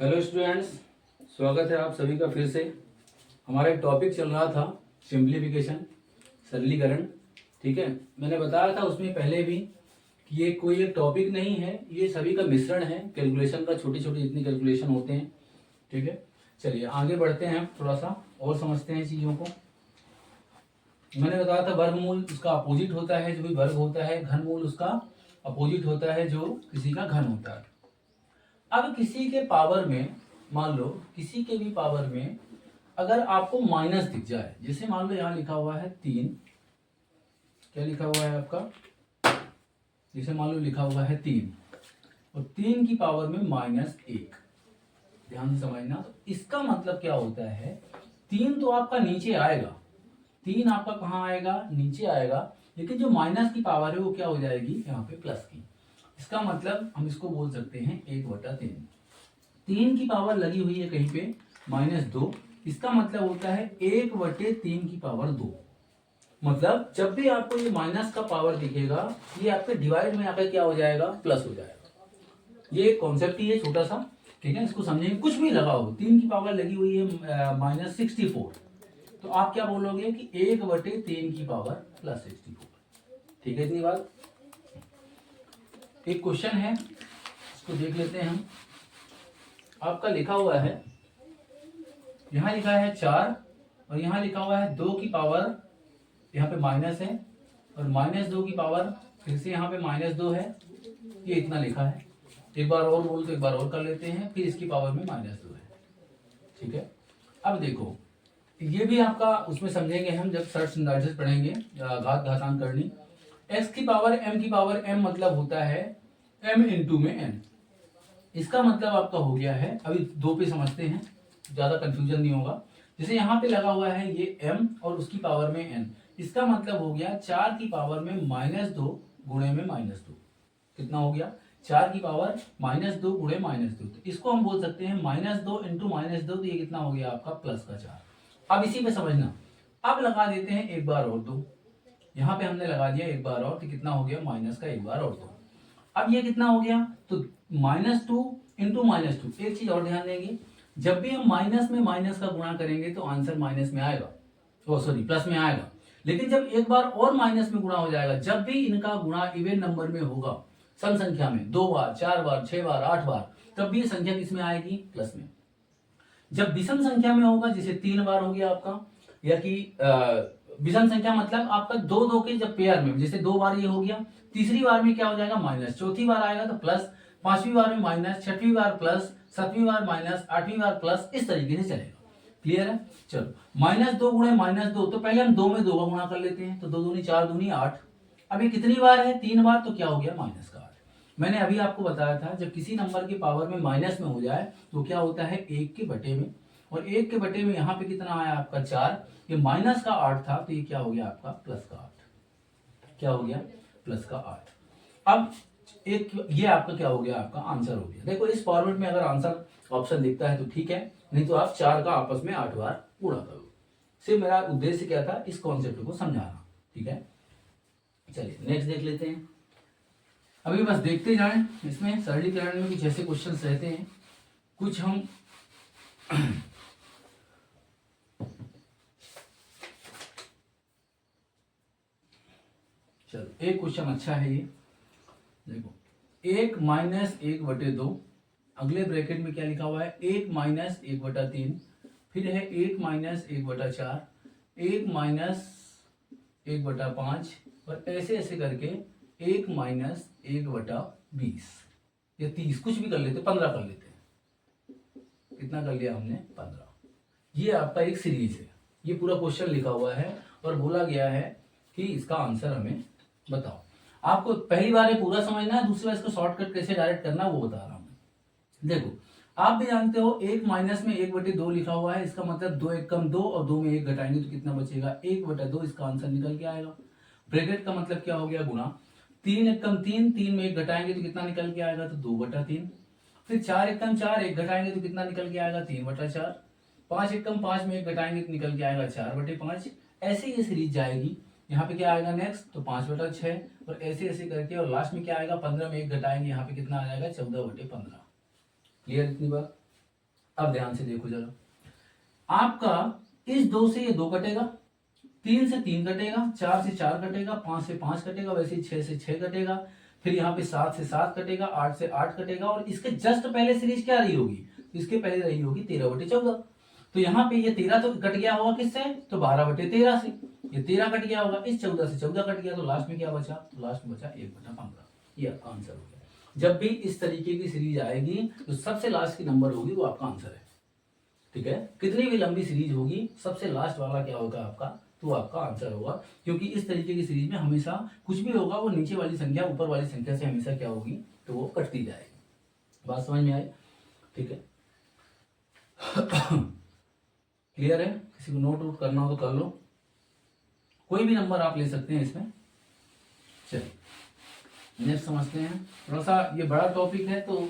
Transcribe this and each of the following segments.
Hello students, स्वागत है आप सभी का फिर से। हमारा एक टॉपिक चल रहा था सिंप्लीफिकेशन, सरलीकरण। ठीक है, मैंने बताया था उसमें पहले भी कि ये कोई एक टॉपिक नहीं है, ये सभी का मिश्रण है कैलकुलेशन का, छोटी छोटी जितनी कैलकुलेशन होते हैं। ठीक है, चलिए आगे बढ़ते हैं, थोड़ा सा और समझते हैं चीज़ों को। मैंने बताया था वर्गमूल उसका अपोजिट होता है, जो भी वर्ग होता है। घनमूल उसका अपोजिट होता है, जो किसी का घन होता है। अब किसी के पावर में, मान लो किसी के भी पावर में अगर आपको माइनस दिख जाए, जैसे मान लो यहां लिखा हुआ है 3, क्या लिखा हुआ है आपका, जैसे मान लो लिखा हुआ है 3 और 3 की पावर में -1। ध्यान से समझना, तो इसका मतलब क्या होता है, 3 तो आपका नीचे आएगा, 3 आपका कहाँ आएगा, नीचे आएगा, लेकिन जो माइनस की पावर है वो क्या हो जाएगी यहाँ पे प्लस की। इसका मतलब हम इसको बोल सकते हैं 1/3। 3 की पावर लगी हुई है कहीं पे -2, इसका मतलब होता है 1/3 की पावर 2। मतलब जब भी आपको ये माइनस का पावर दिखेगा, ये आपके डिवाइड में आकर क्या हो जाएगा, प्लस हो जाएगा। ये एक कॉन्सेप्ट ही है छोटा सा, ठीक है, इसको समझेंगे। कुछ भी लगा हो, 3 की पावर लगी हुई है -64, तो आप क्या बोलोगे कि 1/3 की पावर +64। ठीक है, इतनी बात। एक क्वेश्चन है, इसको देख लेते हैं हम। आपका लिखा हुआ है, यहाँ लिखा है 4 और यहाँ लिखा हुआ है 2 की पावर, यहाँ पे माइनस है, और -2 की पावर फिर से यहाँ पे -2 है। ये इतना लिखा है। एक बार और बोल तो एक बार और कर लेते हैं, फिर इसकी पावर में -2 है। ठीक है, अब देखो, ये भी आपका उसमें समझेंगे हम जब सर्च सिंथेसिस पढ़ेंगे, घात घातांक करनी। x की पावर m की पावर m मतलब होता है m इंटू में n। इसका मतलब आपका हो गया है, अभी 2 पे समझते हैं, ज्यादा कंफ्यूजन नहीं होगा। जैसे यहाँ पे लगा हुआ है ये m और उसकी पावर में n, इसका मतलब हो गया 4 की पावर में -2 गुणे में -2। कितना हो गया, 4 की पावर -2 गुणे -2, तो इसको हम बोल सकते हैं -2 इंटू -2, तो ये कितना हो गया आपका +4। अब इसी पे समझना, अब लगा देते हैं एक बार और 2, यहाँ पे हमने लगा दिया एक बार और, तो कितना हो गया माइनस का एक बार और 2। अब ये कितना हो गया, तो -2 इंटू -2। एक चीज और ध्यान देंगे, जब भी हम माइनस में माइनस का गुणा करेंगे तो आंसर माइनस में आएगा, ओ सॉरी प्लस में आएगा। लेकिन जब एक बार और माइनस में गुणा हो जाएगा, जब भी इनका गुणा इवन नंबर में होगा, सम संख्या में 2 बार 4 बार 6 बार 8 बार, तब भी संख्या किसमें आएगी, प्लस में। जब विषम संख्या में होगा, जैसे 3 बार हो गया आपका, या कि विषम संख्या मतलब आपका 2 के जब पेयर में, जैसे 2 बार ये हो गया, तीसरी बार में क्या हो जाएगा माइनस, चौथी बार आएगा तो प्लस, पांचवी बार में माइनस, छठवीं बार प्लस, सातवीं बार माइनस, आठवीं बार प्लस, इस तरीके से चलेगा। क्लियर है, चलो -2 गुणे -2, तो पहले हम 2 में 2 का गुणा कर लेते हैं, तो 2 दूनी 4 दूनी 8। अभी कितनी बार है, 3 बार, तो क्या हो गया माइनस का 8। मैंने अभी आपको बताया था, जब किसी नंबर की पावर में माइनस में हो जाए तो क्या होता है 1 के बटे में, और 1 के बटे में यहाँ पे कितना आया आपका 4, ये माइनस का 8 था, तो ये क्या हो गया आपका प्लस का 8। क्या हो गया, प्लस का 8। अब एक ये आपका क्या हो गया, आपका आंसर हो गया। देखो इस फॉर्मेट में अगर आंसर ऑप्शन दिखता है तो ठीक है, नहीं तो आप 4 का आपस में 8 बार गुणा करो। सिर्फ मेरा उद्देश्य क्या था, इस कॉन्सेप्ट को समझाना। ठीक है, चलिए नेक्स्ट देख लेते हैं। अभी बस देखते जाएं, इसमें सरलीकरण में कुछ ऐसे क्वेश्चन रहते हैं, कुछ हम चलो एक क्वेश्चन अच्छा है ये, देखो 1 - 1/2, अगले ब्रैकेट में क्या लिखा हुआ है 1 - 1/3, फिर है 1 - 1/4, 1 - 1/5, और ऐसे ऐसे करके 1 - 1/20 या 30, कुछ भी कर लेते, 15 कर लेते हैं। कितना कर लिया हमने, 15। ये आपका एक सीरीज है, ये पूरा क्वेश्चन लिखा हुआ है और बोला गया है कि इसका आंसर हमें बताओ। आपको पहली बार ये पूरा समझना है, दूसरी बार इसको शॉर्टकट कैसे डायरेक्ट करना है वो बता रहा हूं। देखो आप भी जानते हो 1 माइनस में 1/2 लिखा हुआ है, इसका मतलब 2 एक कम 2 और 2 में 1 घटाएंगे तो कितना बचेगा 1/2, इसका आंसर निकल के आएगा। ब्रैकेट का मतलब क्या हो गया, गुणा। 3 एक कम 3, 3 में 1 घटाएंगे तो कितना निकल के आएगा, तो 2/3। फिर 4 एक कम 4, 1 घटाएंगे तो कितना निकल के आएगा, 3/4। 5 एक कम 5 में 1 घटाएंगे तो निकल के आएगा 4/5। ऐसे ये सीरीज जाएगी। यहाँ पे क्या आएगा नेक्स्ट, तो 5/6, और ऐसे ऐसे करके, और लास्ट में क्या आएगा 15 में 1 घटाएंगे, यहाँ पे कितना आ जाएगा 14/15। क्लियर इतनी बात। अब ध्यान से देखो जरा, आपका इस 2 से ये 2 कटेगा, 3 से 3 कटेगा, 4 से 4 कटेगा, 5 से 5 कटेगा, वैसे ही 6 से 6 कटेगा, फिर यहाँ पे 7 से 7 कटेगा, 8 से 8 कटेगा, और इसके जस्ट पहले सीरीज क्या रही होगी, इसके पहले रही होगी 13/14। तो यहाँ पे ये 13 तो कट गया होगा किससे, तो 12/13 से, ये 13 कट गया होगा, इस 14 से 14 कट गया, तो लास्ट में क्या बचा, तो लास्ट में बचा 1/15। ये आपका आंसर हो गया। जब भी इस तरीके की सीरीज आएगी तो सबसे लास्ट की नंबर होगी वो आपका आंसर है, ठीक है। कितनी भी लंबी सीरीज होगी, सबसे लास्ट वाला क्या होगा आपका, तो आपका आंसर होगा, क्योंकि इस तरीके की सीरीज में हमेशा कुछ भी होगा वो नीचे वाली संख्या ऊपर वाली संख्या से हमेशा क्या होगी, तो वो कटती जाएगी। बात समझ में आई, ठीक है। क्लियर है, किसी को नोट आउट करना हो तो कर लो, कोई भी नंबर आप ले सकते हैं इसमें। चलिए नेक्स्ट समझते हैं। थोड़ा सा ये बड़ा टॉपिक है तो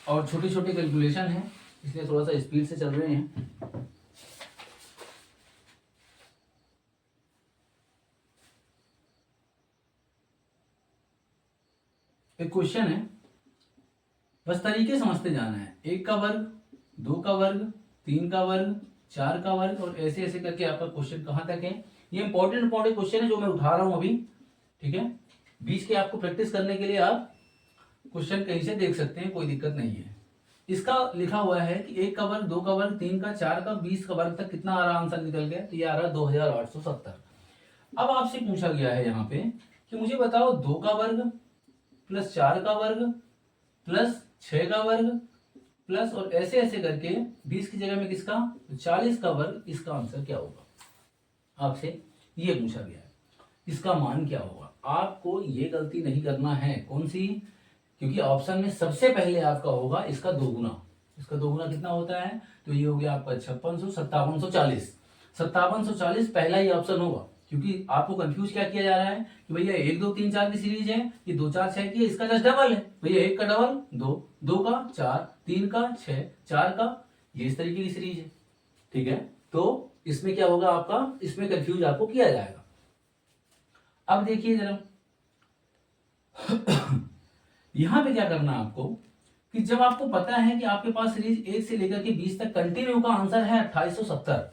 और छोटी छोटी कैलकुलेशन है, इसलिए थोड़ा सा स्पीड से चल रहे हैं। एक क्वेश्चन है, बस तरीके समझते जाना है। 1 का वर्ग, 2 का वर्ग, 3 का वर्ग, 4 का वर्ग, और ऐसे ऐसे करके आपका क्वेश्चन कहाँ तक है। ये इंपॉर्टेंट क्वेश्चन है जो मैं उठा रहा हूं अभी, ठीक है। बीच के आपको प्रैक्टिस करने के लिए आप क्वेश्चन कहीं से देख सकते हैं, कोई दिक्कत नहीं है। इसका लिखा हुआ है कि 1 का वर्ग, 2 का वर्ग, 3 का, 4 का, 20 का वर्ग तक कितना आ रहा आंसर निकल गया, तो ये आ रहा 2870। अब आपसे पूछा गया है यहाँ पे कि मुझे बताओ 2 का वर्ग प्लस 4 का वर्ग प्लस 6 का वर्ग प्लस, और ऐसे ऐसे करके 20 की जगह में किसका, 40 का वर्ग, इसका आंसर क्या होगा। आपसे ये पूछा गया है, इसका मान क्या होगा। आपको ये गलती नहीं करना है, कौन सी, क्योंकि ऑप्शन में सबसे पहले आपका होगा इसका दोगुना। इसका दोगुना कितना होता है, तो ये हो गया आपका 5600, 5740। 5740 पहला ही ऑप्शन होगा, क्योंकि आपको कंफ्यूज क्या किया जा रहा है कि भैया 1 2 3 4 की सीरीज है, ये 2 4 6 की है, इसका जस्ट डबल है भैया, 1 का डबल 2, 2 का 4, 3 का 6, 4 का, ये इस तरीके की सीरीज है, ठीक है। तो इसमें क्या होगा आपका, इसमें कंफ्यूज आपको किया जाएगा। अब देखिए जरा यहां पे क्या करना है आपको, कि जब आपको पता है कि आपके पास सीरीज 1 से लेकर के 20 तक कंटिन्यू का आंसर है 2870,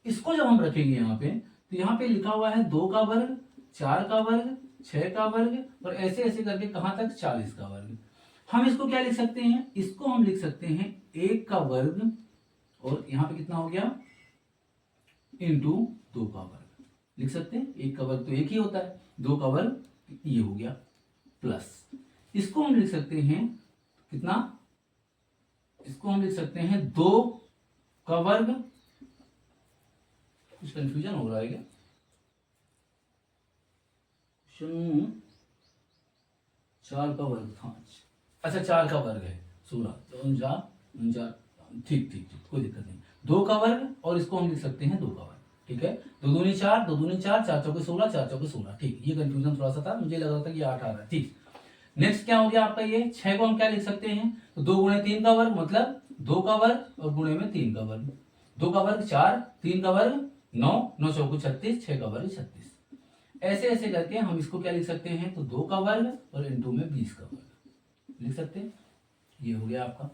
इसको जब हम रखेंगे यहाँ पे, तो यहाँ पे लिखा हुआ है 2 का वर्ग, 4 का वर्ग, 6 का वर्ग, और ऐसे ऐसे करके कहां तक, 40 का वर्ग। हम इसको क्या लिख सकते हैं, इसको हम लिख सकते हैं 1 का वर्ग, और यहाँ पे कितना हो गया, इंटू 2 का वर्ग लिख सकते हैं। 1 का वर्ग तो 1 ही होता है, 2 का वर्ग ये हो गया, प्लस इसको हम लिख सकते हैं कितना, इसको हम लिख सकते हैं 2 का वर्ग, कुछ कंफ्यूजन हो रहा है क्या, 4 का वर्ग था, अच्छा 4 का वर्ग है, 16 49, ठीक ठीक ठीक, कोई दिक्कत नहीं। 2 का वर्ग, और इसको हम लिख सकते हैं 2 का वर्ग, ठीक है। 2 दूनी 4, 2 दूनी 4, 4 चौके 16, 4 चौके 16, ठीक। ये कंफ्यूजन थोड़ा सा था, मुझे लग रहा था कि 8 आ रहा है, ठीक। नेक्स्ट क्या हो गया आपका, ये 6 को हम क्या लिख सकते हैं, तो 2 गुणे 3 का वर्ग, मतलब 2 का वर्ग और गुणे में 3 का वर्ग। 2 का वर्ग 4, 3 का वर्ग 9, 9 चौको 36, 6 का वर्ग 36। ऐसे ऐसे करके हम इसको क्या लिख सकते हैं, तो 2 का वर्ग और इंटू में 20 का वर्ग लिख सकते हैं। ये हो गया आपका।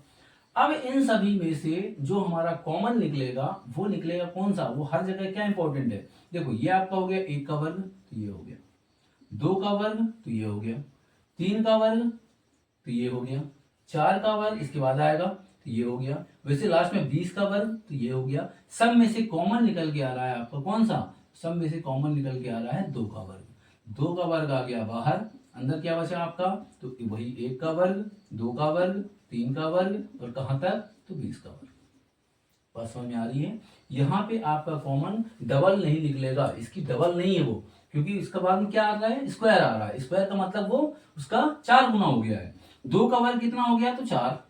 अब इन सभी में से जो हमारा कॉमन निकलेगा वो निकलेगा कौन सा, वो हर जगह क्या इंपॉर्टेंट है। देखो ये आपका हो गया 1 का वर्ग, तो ये हो गया 2 का वर्ग, तो ये हो गया 3 का वर्ग, तो ये हो गया 4 का वर्ग, इसके बाद आएगा तो ये हो गया, वैसे लास्ट में 20 का वर्ग, तो ये हो गया। सब में से कॉमन निकल के आ रहा है आपका कौन सा, सब में से कॉमन निकल के आ रहा है 2 का वर्ग। 2 का वर्ग आ गया बाहर, अंदर क्या बचा आपका, तो वही 1 का वर्ग, 2 का वर्ग, 3 का वर्ग, और कहां तक, तो 20 का वर्ग। बात समझ में आ रही है। यहाँ पे आपका कॉमन डबल नहीं निकलेगा, इसकी डबल नहीं है वो, क्योंकि इसके बाद में क्या आ रहा है, स्क्वायर आ रहा है। स्क्वायर का मतलब वो उसका 4 गुना हो गया है। 2 का वर्ग कितना हो गया, तो 4,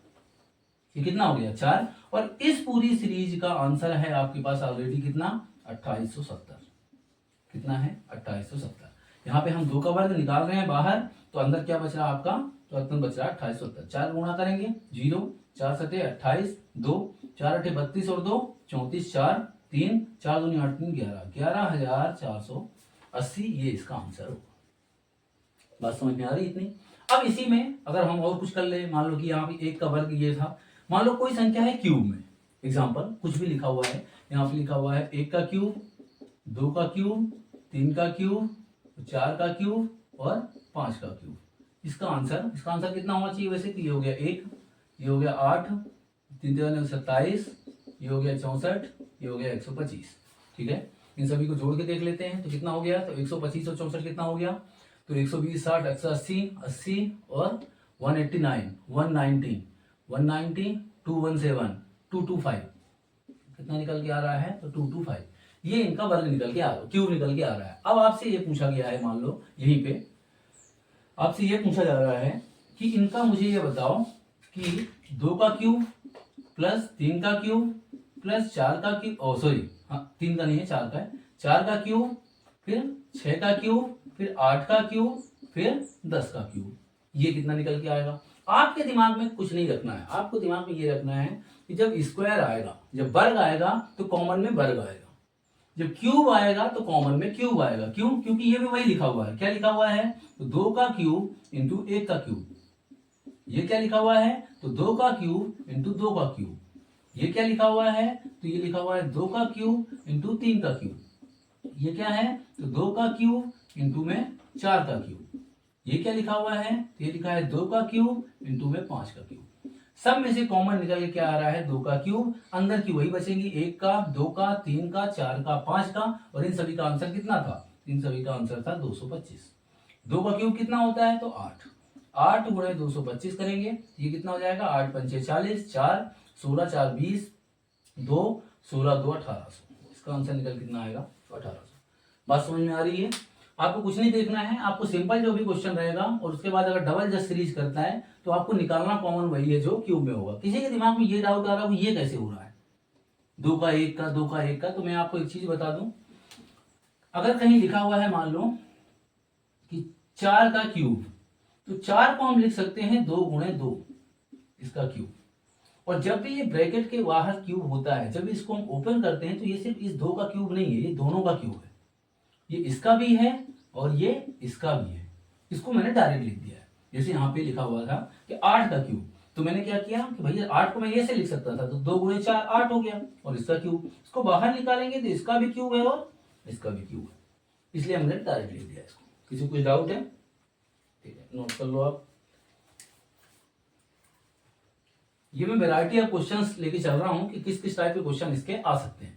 ये कितना हो गया 4, और इस पूरी सीरीज का आंसर है आपके पास ऑलरेडी कितना, 2870। कितना है, 2870। यहाँ पे हम 2 का वर्ग निकाल रहे हैं बाहर, तो अंदर क्या बच रहा है आपका, तो अंदर बच रहा है 2870। 4 गुणा करेंगे 0, 4 सते 28, 2, 4 अठे 32 और 2 34, 4 3, 4 दूनी 8 3 11, 11,480 ये इसका आंसर होगा। बात समझ में आ रही इतनी। अब इसी में अगर हम और कुछ कर ले, मान लो कि यहाँ पे 1 का वर्ग ये था, मान लो कोई संख्या है क्यूब में, एग्जाम्पल कुछ भी लिखा हुआ है, यहाँ पे लिखा हुआ है 1 का क्यूब, 2 का क्यूब, 3 का क्यूब, 4 का क्यूब और 5 का क्यूब। इसका आंसर कितना होना चाहिए वैसे? कि ये हो गया 1, ये हो गया 8, 3 27, ये हो गया 64, ये हो गया 125। ठीक है, इन सभी को जोड़ के देख लेते हैं तो कितना हो गया। तो 125 और 64 कितना हो गया? तो 120, 60, 180, 80 और 189, 190, 190, 217, 225 कितना निकल के आ रहा है? तो 225। ये इनका वर्ग निकल के आ रहा है, क्यूब निकल के आ रहा है। अब आपसे ये पूछा गया है, मान लो यहीं पे आपसे ये पूछा जा रहा है कि इनका मुझे ये बताओ कि 2 का क्यूब प्लस 3 का क्यूब प्लस 4 का क्यूब, सॉरी हाँ 3 का नहीं है 4 का है, 4 का क्यूब, फिर 6 का क्यूब, फिर 8 का क्यूब, फिर 10 का क्यूब, ये कितना निकल के आएगा? आपके दिमाग में कुछ नहीं रखना है, आपको दिमाग में ये रखना है कि जब स्क्वायर आएगा, जब वर्ग आएगा तो कॉमन में वर्ग आएगा, जब क्यूब आएगा तो कॉमन में क्यूब आएगा। क्यों? क्योंकि ये भी वही लिखा हुआ है। क्या लिखा हुआ है? तो 2 का क्यूब इंटू 1 का क्यूब। ये क्या लिखा हुआ है? तो 2 का क्यूब इंटू 2 का क्यूब। ये क्या लिखा हुआ है? तो ये लिखा हुआ है 2 का क्यूब इंटू 3 का क्यूब। ये क्या है? तो 2 का क्यूब इंटू में 4 का क्यूब। ये क्या लिखा हुआ है? तो ये लिखा है 2 का क्यूब इंटू में 5 का क्यूब। सब में से कॉमन निकल के क्या आ रहा है? 2 का क्यूब। अंदर की वही बचेंगी, 1 का, 2 का, 3 का, 4 का, 5 का, और इन सभी का आंसर कितना था? इन सभी का आंसर था 225। 2 का क्यूब कितना होता है? तो 8। 8 गुणे 225 करेंगे, ये कितना हो जाएगा? 8 पंचे 40, 4 16, 4 20, 2 16, 2 1800। इसका आंसर निकल कितना आएगा? 1800। बात समझ में आ रही है? आपको कुछ नहीं देखना है, आपको सिंपल जो भी क्वेश्चन रहेगा और उसके बाद अगर डबल जस्ट सीरीज करता है तो आपको निकालना कॉमन वही है जो क्यूब में होगा। किसी के दिमाग में ये डाउट आ रहा है ये कैसे हो रहा है 2 का 1 का, 2 का 1 का, तो मैं आपको एक चीज बता दूं, अगर कहीं लिखा हुआ है मान लो कि 4 का क्यूब, तो 4 को हम लिख सकते हैं 2 गुणे 2 इसका क्यूब। और जब भी ये ब्रैकेट के बाहर क्यूब होता है, जब इसको हम ओपन करते हैं तो ये सिर्फ इस 2 का क्यूब नहीं है, ये दोनों का क्यूब है। ये इसका भी है और ये इसका भी है। इसको मैंने डायरेक्ट लिख दिया है। जैसे यहाँ पे लिखा हुआ था कि 8 का क्यूब, तो मैंने क्या किया कि भैया 8 को मैं ऐसे लिख सकता था, तो 2 गुणे 4 8 हो गया, और इसका क्यूब, इसको बाहर निकालेंगे तो इसका भी क्यूब है और इसका भी क्यूब है, इसलिए हमने डायरेक्ट लिख दिया इसको। किसी को कुछ डाउट है? ठीक है, नोट कर लो आप। ये मैं वैरायटी ऑफ क्वेश्चंस लेके चल रहा हूं कि किस किस टाइप के क्वेश्चन इसके आ सकते हैं।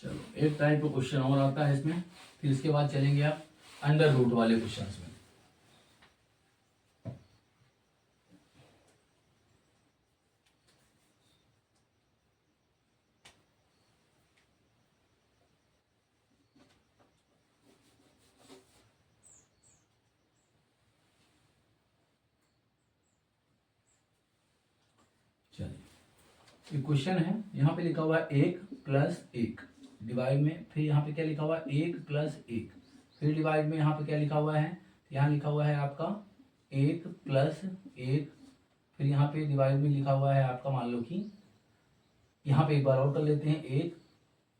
चलो, एक टाइप का क्वेश्चन और आता है इसमें, फिर इसके बाद चलेंगे आप अंडर रूट वाले क्वेश्चंस में। चलिए, क्वेश्चन है, यहाँ पे लिखा हुआ है 1 प्लस 1 डिवाइड में, फिर यहाँ पे क्या लिखा हुआ है 1 प्लस 1, फिर डिवाइड में यहाँ पे क्या लिखा हुआ है? यहाँ लिखा हुआ है आपका 1 प्लस 1, फिर यहाँ पे डिवाइड में लिखा हुआ है आपका, मान लो कि यहाँ पे एक बार और कर लेते हैं 1,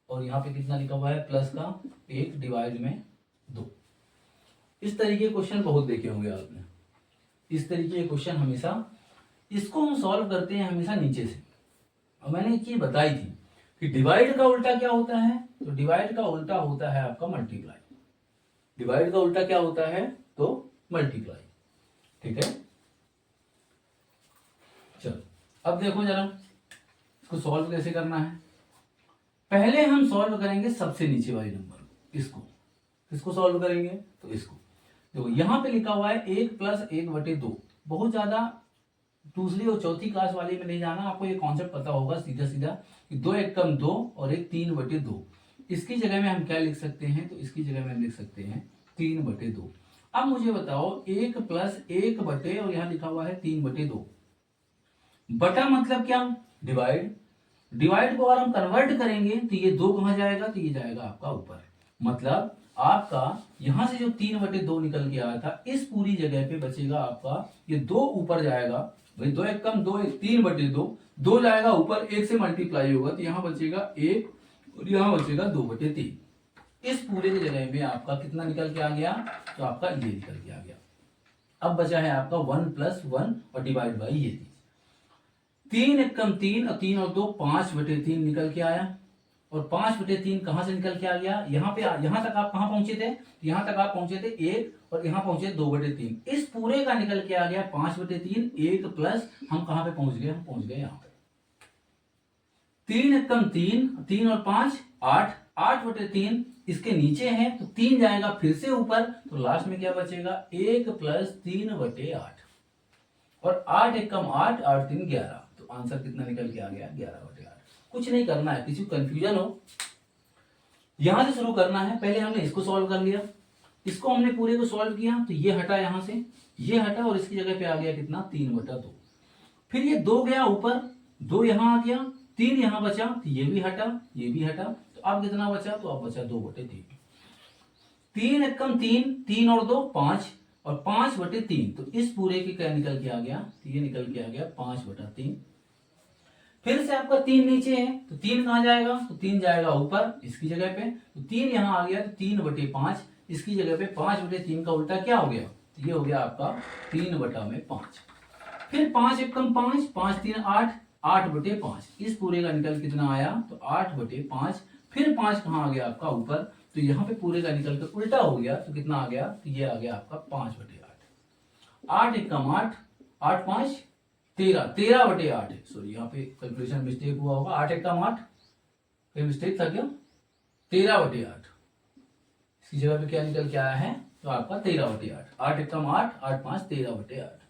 और यहाँ पे कितना लिखा हुआ है? प्लस का 1 डिवाइड में 2। इस तरीके के क्वेश्चन बहुत देखे होंगे आपने। इस तरीके के क्वेश्चन हमेशा, इसको हम सॉल्व करते हैं हमेशा नीचे से। और मैंने एक चीज बताई थी कि डिवाइड का उल्टा क्या होता है? तो डिवाइड का उल्टा होता है आपका मल्टीप्लाई। डिवाइड का उल्टा क्या होता है? तो मल्टीप्लाई। ठीक है, चलो अब देखो जरा इसको सॉल्व कैसे करना है। पहले हम सॉल्व करेंगे सबसे नीचे वाले नंबर, इसको सॉल्व करेंगे तो इसको देखो, यहां पे लिखा हुआ है 1 प्लस 1 बटे 2। बहुत ज्यादा दूसरी और चौथी क्लास वाले में नहीं जाना, आपको ये कॉन्सेप्ट पता होगा सीधा सीधा कि 2 एक कम 2 और एक 3 बटे 2। इसकी जगह में हम क्या लिख सकते हैं? तो इसकी जगह में हम लिख सकते हैं 3 बटे 2। अब मुझे बताओ 1 प्लस 1 बटे, और यहाँ लिखा हुआ है 3 बटे 2। बटा मतलब क्या? डिवाइड। डिवाइड को अगर हम कन्वर्ट करेंगे तो ये 2 कहां जाएगा? तो ये जाएगा आपका ऊपर। मतलब आपका यहां से जो 3 बटे 2 निकल के आया था, इस पूरी जगह पे बचेगा आपका ये 2 ऊपर जाएगा, भाई 2 एक कम 2 एक 3/2, 2 जाएगा ऊपर, 1 से मल्टीप्लाई होगा तो यहाँ बचेगा 1 और यहाँ बचेगा 2/3। इस पूरे की जगह में आपका कितना निकल के आ गया, तो आपका ये निकल के आ गया। अब बचा है आपका 1 + 1 और डिवाइड बाई ये चीज। 3 एक कम 3 और 3 और 2 5/3 निकल के आया। और 5/3 कहां से निकल के आ गया, यहाँ पे यहाँ तक आप कहां पहुंचे थे, यहाँ तक आप पहुंचे थे 1 और यहाँ पहुंचे 2/3। इस पूरे का निकल के आ गया 5/3। 1 प्लस हम कहां पे पहुंच गए, हम पहुंच गए यहाँ पे 3 एक कम 3, 3 और 5 8, 8/3 इसके नीचे है तो 3 जाएगा फिर से ऊपर, तो लास्ट में क्या बचेगा 1 + 3/8 और 8 एक कम 8, 8 3 11। तो आंसर कितना निकल के आ गया 11/8। कुछ नहीं करना है, किसी को कंफ्यूजन हो यहां से शुरू करना है। पहले हमने इसको सॉल्व कर लिया, इसको हमने पूरे को सॉल्व किया तो ये हटा, यहां से ये हटा और इसकी जगह पे आ गया कितना 3/2। फिर ये 2 गया ऊपर, 2 यहां आ गया, 3 यहां बचा तो ये भी हटा, ये भी हटा, तो अब कितना बचा, तो अब बचा 2/3। 3 एक कम 3, 3 और 2 5 और 5/3। तो इस पूरे की क्या निकल के आ गया, तो ये निकल के आ गया 5/3। फिर से आपका 3 नीचे है तो 3 कहां जाएगा, तो 3 जाएगा ऊपर इसकी जगह पे, तो 3 यहां आ गया तो 3/5 इसकी जगह पे 5/3 का उल्टा क्या हो गया, तो ये हो गया आपका 3/5। फिर 5 एक कम 5, 5 3 8, 8/5 इस पूरे का निकल कितना आया, तो 8/5। फिर 5 कहां आ गया आपका ऊपर, तो यहाँ पे पूरे का निकल कर उल्टा हो गया तो कितना आ गया, तो ये आ गया आपका 5/8। 8 एक कम 8, 8 5 13, 13/8 है। सॉरी यहाँ पे कैलकुलेशन मिस्टेक हुआ होगा, 8 एक कम 8, फिर मिस्टेक था क्या, 13/8 इसकी जगह पे क्या निकल के आया है, तो आपका 13/8। 8 एक कम 8, 8 5 13/8।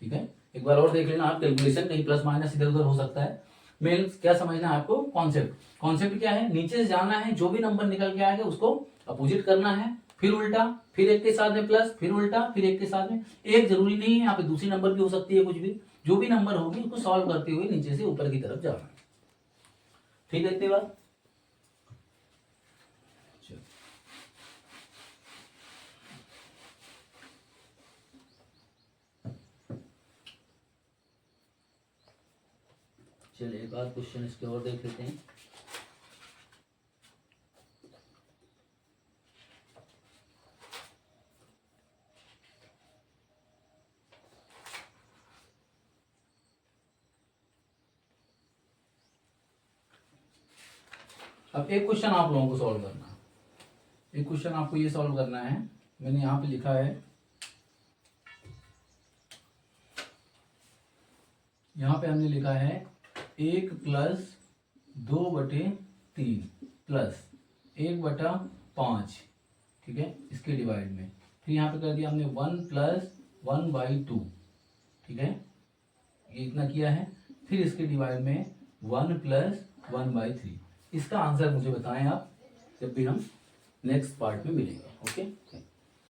ठीक है, एक बार और देख लेना आप कैलकुलेशन, कहीं प्लस माइनस इधर उधर हो सकता है। मेन क्या समझना है आपको, कॉन्सेप्ट क्या है, नीचे से जाना है, जो भी नंबर निकल के आएगा उसको अपोजिट करना है, फिर उल्टा, फिर एक के साथ में प्लस, फिर उल्टा, फिर एक के साथ में एक, जरूरी नहीं है यहाँ पे दूसरी नंबर भी हो सकती है, कुछ भी जो भी नंबर होगी उसको सॉल्व करते हुए नीचे से ऊपर की तरफ जाना है। ठीक है, इतनी बात। चलिए एक आध क्वेश्चन इसके और देख लेते हैं। अब एक क्वेश्चन आप लोगों को सॉल्व करना है। एक क्वेश्चन आपको ये सॉल्व करना है, मैंने यहाँ पे लिखा है, यहाँ पे हमने लिखा है 1 + 2/3 प्लस 1/5। ठीक है, इसके डिवाइड में फिर यहाँ पे कर दिया हमने 1 + 1/2। ठीक है, ये इतना किया है। फिर इसके डिवाइड में 1 + 1/3। इसका आंसर मुझे बताएं आप, जब भी हम नेक्स्ट पार्ट में मिलेंगे। ओके।